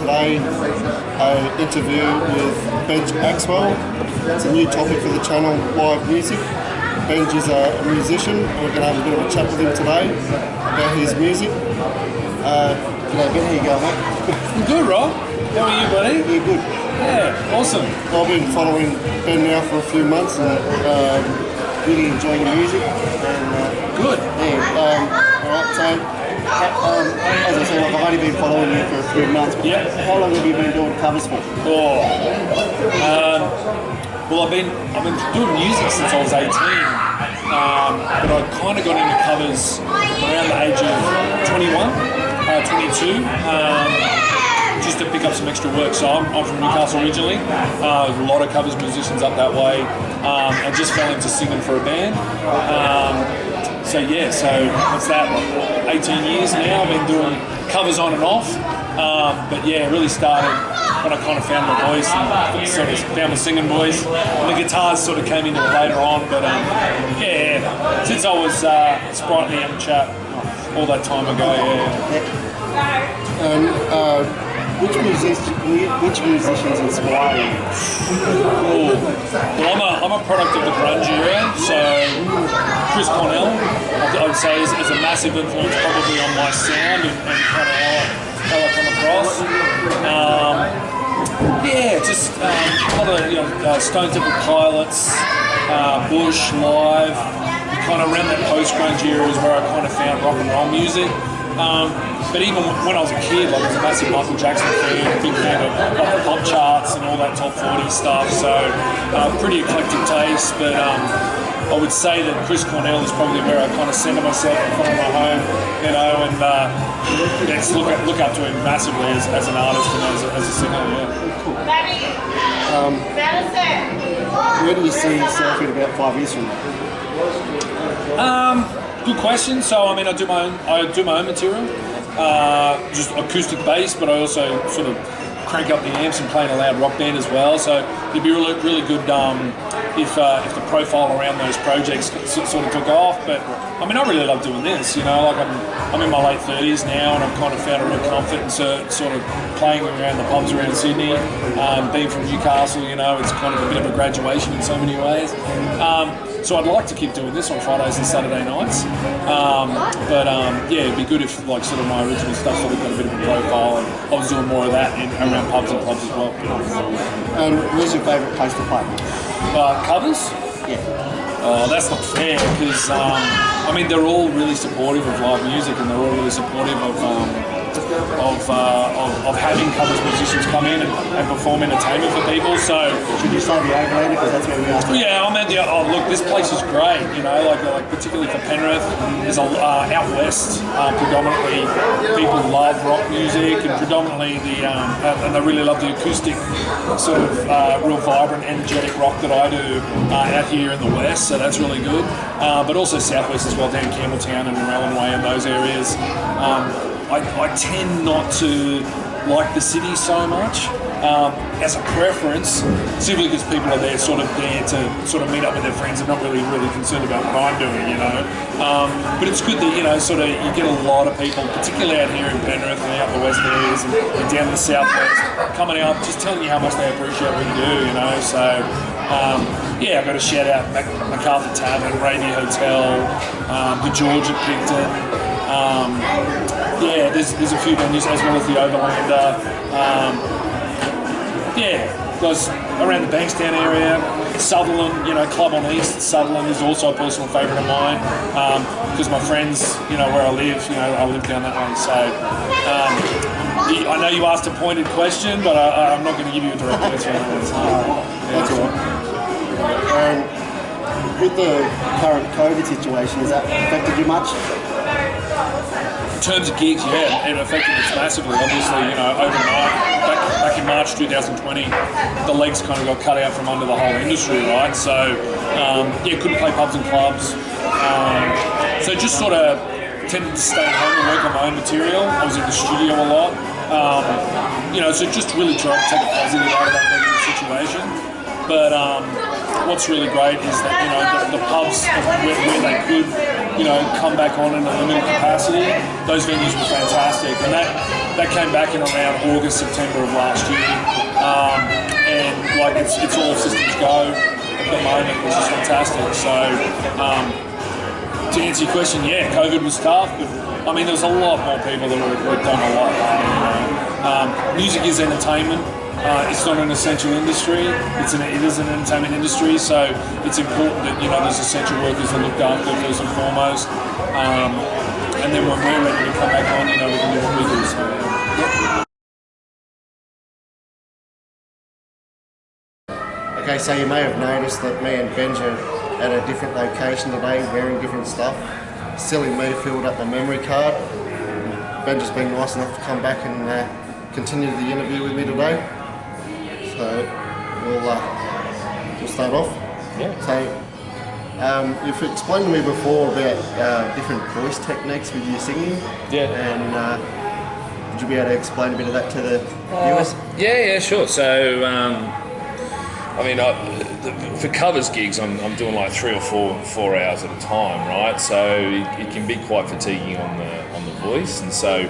today an interview with Benj Axwel. It's a new topic for the channel, live music. Benj is a musician, and we're going to have a bit of a chat with him today about his music. G'day Ben, how you going, mate? I'm good, Rob. How are you, buddy? Yeah, good. Yeah, awesome. I've been following Ben now for a few months and really enjoying the music. And, good. Yeah, alright, so as I said, I've only been following you for a few months, but how long have you been doing covers for? Well, I've been doing music since I was 18, but I kind of got into covers around the age of 21. 22, just to pick up some extra work. So I'm from Newcastle originally. There's a lot of covers musicians up that way. I just fell into singing for a band. So what's that? 18 years now. I've been doing covers on and off. But yeah, it really started when I kind of found my voice and sort of found my singing voice. And the guitars sort of came into it later on. But since I was a sprightly young chap, all that time ago, And which musicians inspire you? Well, I'm a product of the grunge era, so Chris Cornell, I'd say, is a massive influence probably on my sound and kind of how I come across. Just other Stone Temple Pilots, Bush, Live. Kind of around that post-grunge era is where I kind of found rock and roll music. But even when I was a kid, I was a massive Michael Jackson fan, big fan of the pop charts and all that top 40 stuff. So pretty eclectic taste. But I would say that Chris Cornell is probably where I kind of centre myself in front of my home, and just look up to him massively as an artist and as a singer. Cool. Where do you see yourself in about 5 years from now? Good question. So I do my own material, just acoustic bass, but I also sort of crank up the amps and play in a loud rock band as well. So it'd be really good if the profile around those projects sort of took off. But I really love doing this. I'm in my late 30s now, and I've kind of found a real comfort in sort of playing around the pubs around Sydney. Being from Newcastle, it's kind of a bit of a graduation in so many ways. So I'd like to keep doing this on Fridays and Saturday nights. It'd be good if sort of my original stuff sort of got a bit of a profile, and I was doing more of that around pubs and clubs as well. And where's your favourite place to play? Covers? Yeah. Oh, that's not fair, because they're all really supportive of live music, and they're all really supportive of having covers musicians come in and perform entertainment for people. So should you say the Adelaide, because that's where we are? Yeah, look, this place is great. Like particularly for Penrith, there's out west. Predominantly, people love rock music, and predominantly and they really love the acoustic sort of real vibrant, energetic rock that I do out here in the west. So that's really good. But also southwest as well, down Campbelltown and Narellan Way and those areas. I tend not to like the city so much as a preference, simply because people are there sort of to sort of meet up with their friends and not really concerned about what I'm doing, But it's good that, you get a lot of people, particularly out here in Penrith and out the west areas and down the southwest, coming out just telling you how much they appreciate what you do, So, I've got to shout out MacArthur Tavern, Rainier Hotel, the George at Picton. There's a few venues as well as the Overlander. Goes around the Bankstown area. Sutherland, Club on East, Sutherland is also a personal favourite of mine, because my friends, where I live down that way. So I know you asked a pointed question, but I'm not going to give you a direct answer. That's all right. With the current COVID situation, has that affected you much? In terms of gigs, it affected us massively. Obviously, overnight, back in March 2020, the legs kind of got cut out from under the whole industry, right? So, couldn't play pubs and clubs. So just sort of tended to stay at home and work on my own material. I was in the studio a lot. So just really trying to take a positive out of that negative situation. But what's really great is that the pubs where they could come back on in a limited capacity, those venues were fantastic. And that came back in around August, September of last year. And like it's all systems go at the moment, which is fantastic. So to answer your question, yeah, COVID was tough, but I mean, there was a lot more people that were done a lot harder. Music is entertainment. It's not an essential industry. It is an entertainment industry, so it's important that there's essential workers that looked after first and foremost. And then when we're ready to come back on, we can do what we do. So, yeah. Okay, so you may have noticed that me and Benj are at a different location today, wearing different stuff. Silly me filled up my memory card. Benj has been nice enough to come back and continue the interview with me today. So we'll start off. Yeah. So you've explained to me before about different voice techniques with your singing. Yeah. And would you be able to explain a bit of that to the viewers? Yeah, sure. So, I mean, for covers gigs, I'm doing like 3 or 4 hours at a time, right? So it can be quite fatiguing on the voice, and so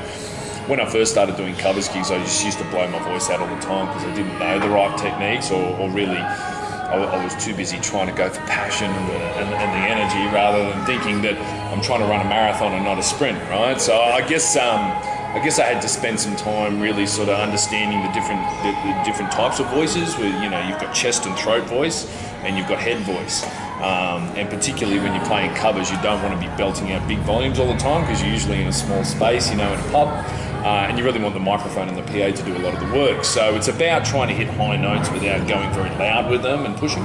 when I first started doing covers gigs, I just used to blow my voice out all the time because I didn't know the right techniques, or really I was too busy trying to go for passion and the energy rather than thinking that I'm trying to run a marathon and not a sprint, right? So I guess I had to spend some time really sort of understanding the different types of voices. Where you've got chest and throat voice, and you've got head voice. And particularly when you're playing covers, you don't want to be belting out big volumes all the time because you're usually in a small space, in a pub. And you really want the microphone and the PA to do a lot of the work. So it's about trying to hit high notes without going very loud with them and pushing.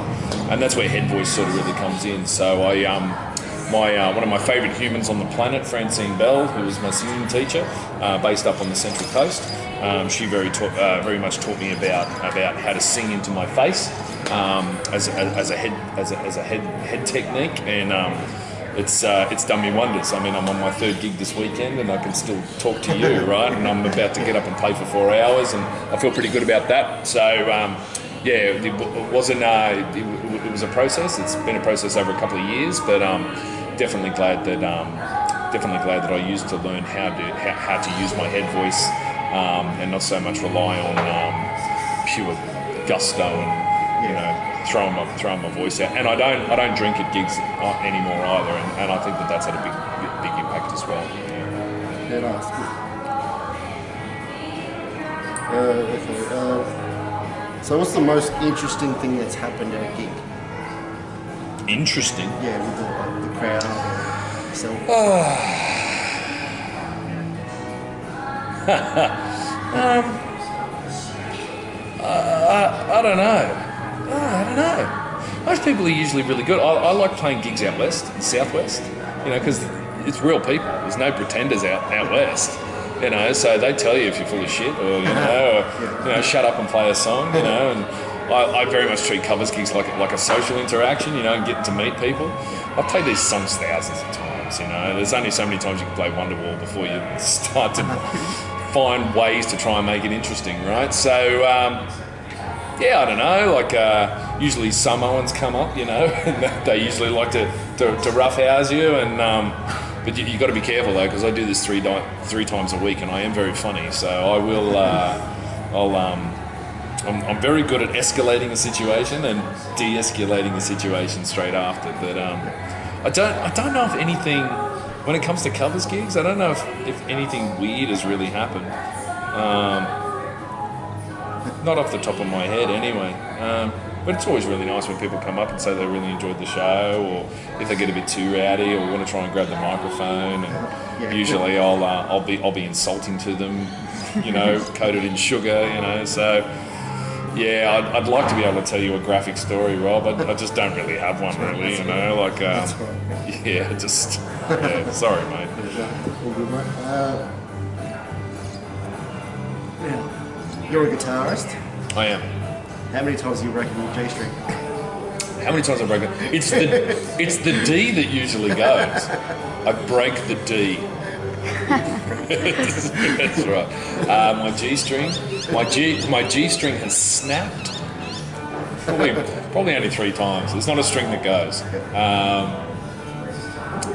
And that's where head voice sort of really comes in. So one of my favourite humans on the planet, Francine Bell, who was my singing teacher, based up on the Central Coast. She very much taught me about how to sing into my face as a head technique, and it's done me wonders. I mean, I'm on my 3rd gig this weekend, and I can still talk to you, right? And I'm about to get up and play for 4 hours, and I feel pretty good about that. So. Yeah, it wasn't. It was a process. It's been a process over a couple of years, but definitely glad that I used to learn how to use my head voice and not so much rely on pure gusto and throwing my voice out. And I don't drink at gigs anymore either, and I think that's had a big impact as well. Yeah, that's good. Okay. So what's the most interesting thing that's happened at a gig? Interesting? Yeah, with the crowd and yourself. I don't know. Most people are usually really good. I like playing gigs out west and southwest, because it's real people. There's no pretenders out west. So they tell you if you're full of shit, or shut up and play a song, and I very much treat covers gigs like a social interaction, and getting to meet people. I've played these songs thousands of times, There's only so many times you can play Wonderwall before you start to find ways to try and make it interesting, right? So, I don't know, usually Samoans come up, and they usually like to roughhouse you, and but you got to be careful though, because I do this three times a week, and I am very funny. So I will. I'm very good at escalating a situation and de-escalating the situation straight after. But I don't know if anything, when it comes to covers gigs, I don't know if anything weird has really happened. Not off the top of my head, anyway. But it's always really nice when people come up and say they really enjoyed the show, or if they get a bit too rowdy or want to try and grab the microphone. And usually I'll be insulting to them, coated in sugar, So yeah, I'd like to be able to tell you a graphic story, Rob. I just don't really have one, really. Sorry, mate. All good, mate. You're a guitarist. I am. How many times have you broken your G-string? How many times have I broken? It's the D that usually goes. I break the D. That's right. My G-string has snapped. Probably only 3 times. It's not a string that goes.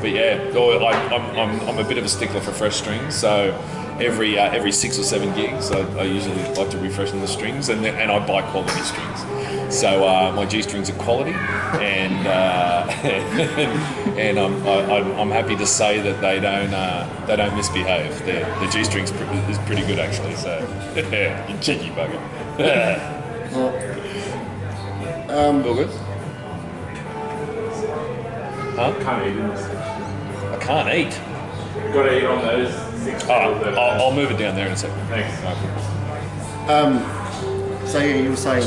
But yeah, I'm a bit of a stickler for fresh strings, so every 6 or 7 gigs, I usually like to refresh the strings, and I buy quality strings. So my G strings are quality, and and I'm happy to say that they don't misbehave. The G strings is pretty good actually. So you cheeky bugger. All good. Huh? Can't eat in this. I can't eat. You've got to eat on those 6 tables. I'll move it down there in a second. Thanks. So yeah, you were saying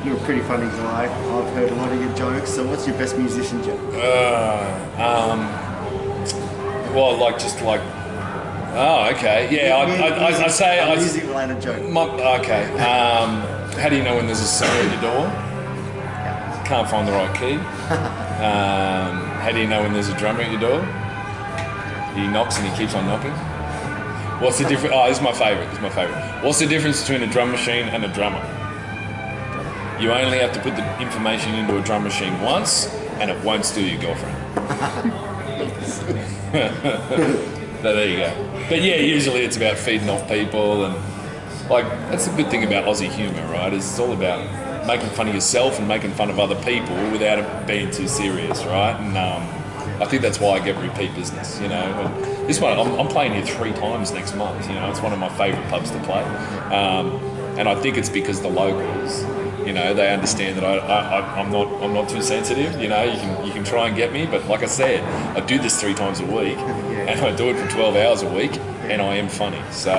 you're a pretty funny guy. I've heard a lot of your jokes. So what's your best musician joke? Well, oh, okay, yeah. I say a music related joke. Okay. How do you know when there's a singer at your door? Can't find the right key. How do you know when there's a drummer at your door? He knocks and he keeps on knocking. What's the difference? Oh, this is my favourite. What's the difference between a drum machine and a drummer? You only have to put the information into a drum machine once, and it won't steal your girlfriend. So there you go. But yeah, usually it's about feeding off people, and that's the good thing about Aussie humour, right? Is it's all about making fun of yourself and making fun of other people without it being too serious, right? And I think that's why I get repeat business, you know. And this one, I'm playing here 3 times next month, you know. It's one of my favourite pubs to play. And I think it's because the locals, you know, they understand that I'm not too sensitive, you know. You can try and get me, but like I said, I do this 3 times a week, and I do it for 12 hours a week, and I am funny. So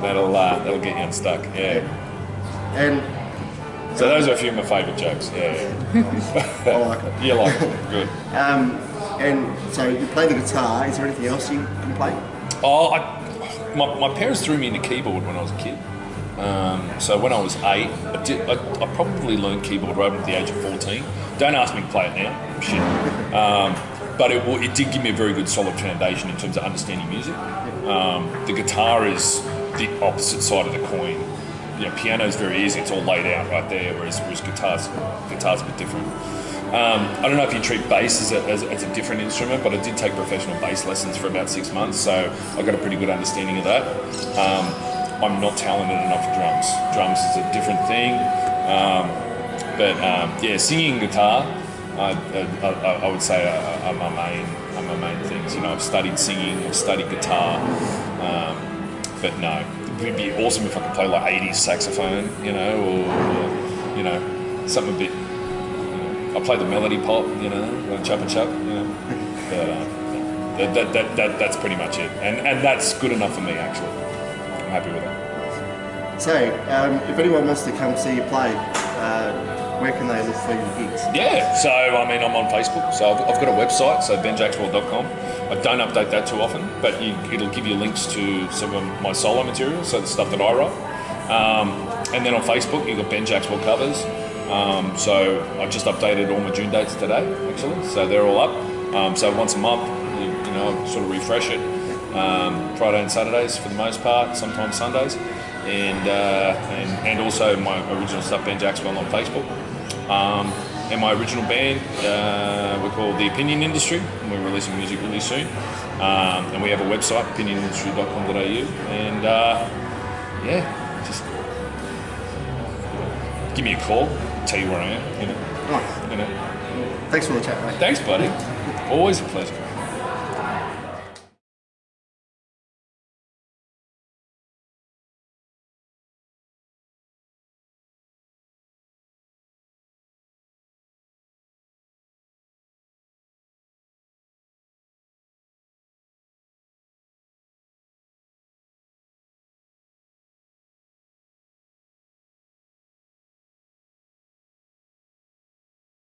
that'll get you unstuck, yeah. And so those are a few of my favourite jokes, yeah. I like it. You like it, good. And so you play the guitar. Is there anything else you play? Oh, my parents threw me into keyboard when I was a kid. So when I was 8, I probably learned keyboard right at the age of 14. Don't ask me to play it now, shit. But it did give me a very good solid foundation in terms of understanding music. The guitar is the opposite side of the coin. You know, piano's very easy; it's all laid out right there. Whereas guitar's a bit different. I don't know if you treat bass as a different instrument, but I did take professional bass lessons for about 6 months, so I got a pretty good understanding of that. I'm not talented enough for drums. Drums is a different thing. But singing guitar, I would say are my main things. You know, I've studied singing, I've studied guitar, but no, it would be awesome if I could play like 80s saxophone, you know, or you know, something a bit. I play the melody pop, you know, like choppa chop, you know. But that's pretty much it, and that's good enough for me actually. I'm happy with that. So, if anyone wants to come see you play, where can they look for your gigs? Yeah, so I mean, I'm on Facebook, so I've got a website, so benjaxwel.com. I don't update that too often, but it'll give you links to some of my solo material, so the stuff that I write. And then on Facebook, you've got Benj Axwel covers. So I just updated all my June dates today, actually, so they're all up. So once a month, you know, sort of refresh it. Friday and Saturdays for the most part, sometimes Sundays. And also my original stuff, Benj Axwel on Facebook. And my original band, we're called The Opinion Industry, and we're releasing music really soon. And we have a website, opinionindustry.com.au, and just give me a call, tell you where I am, you know. Nice. You know. Thanks for the chat, mate. Thanks, buddy. Always a pleasure.